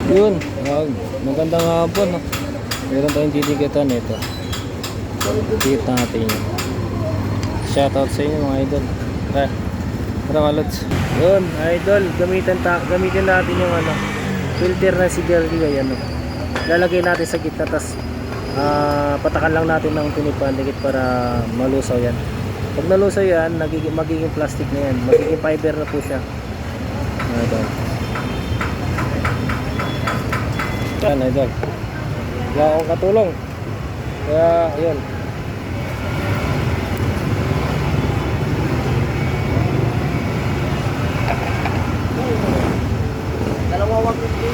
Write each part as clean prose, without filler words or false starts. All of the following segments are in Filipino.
Yun, magandang hapon, no? Meron tayong titikitan ito. Tikit natin yun. Shoutout sa inyo mga idol. Tara kalods. Yun, idol, gamitin natin yung filter na sigarilyo. Yan, no? Lalagay natin sa gitna, tas patakan lang natin ng pinipandikit para malusaw yan. Pag nalusaw yan, magiging plastic na yan. Magiging fiber na po siya. Idol. Yan, idol. Wala akong katulong. Kaya, yun. Dalawa wag ito.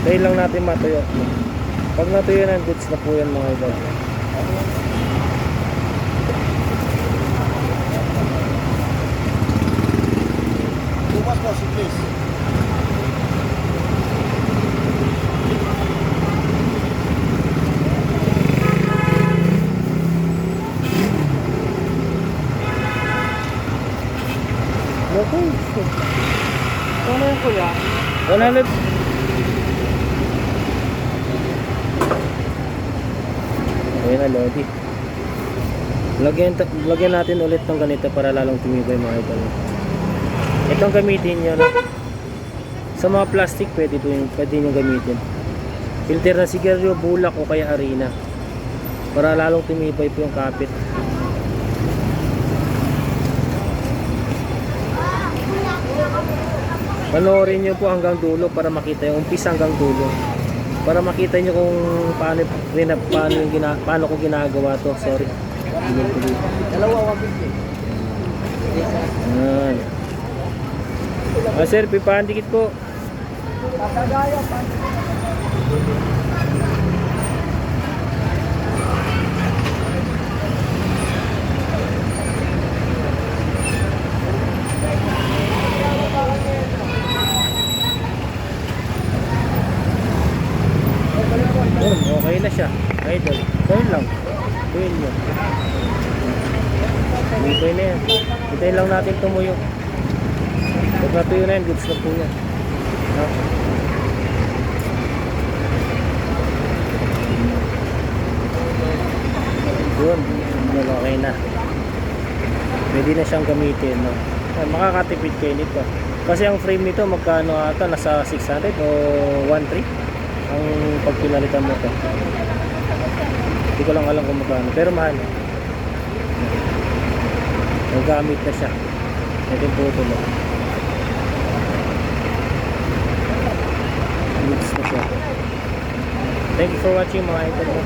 Dahil lang natin matuyo. Pag natuyo na, goods na po yan mga idol. Bukas po, si please. Okay. Ano yan kuya? 100. Ayan na, Lodi. Lagyan natin ulit ng ganito para lalong tumibay mga idol. Itong gamitin nyo, no? Sa mga plastic pwede nyo gamitin. Filter na sigarilyo, bulak o kaya harina para lalong tumibay po yung kapit. Panoorin nyo po hanggang dulo para makita yung umpisa hanggang dulo. Para makita nyo kung paano ko ginagawa to. Sorry. Dalawa wag ito. Ayan. Sir, pipandikit po. Tatagaya pa. Okay na siya. Idol. Turn lang. Turn nyo. Tumibay na yan. Hintayin lang natin tumuyo. Pag natuyo na yan, goods na po yan. Ha? Yun. Okay na. Pwede na siyang gamitin. No? Makakatipid kayo nito. Kasi ang frame nito, magkano ata? Nasa 600 o 1.3? Ang pagpinalitan mo ito. Hindi ko lang alam kung magkano, pero mahal. Nagamit na siya. Ito yung photo mo. Mix na siya. Thank you for watching mga idol mo.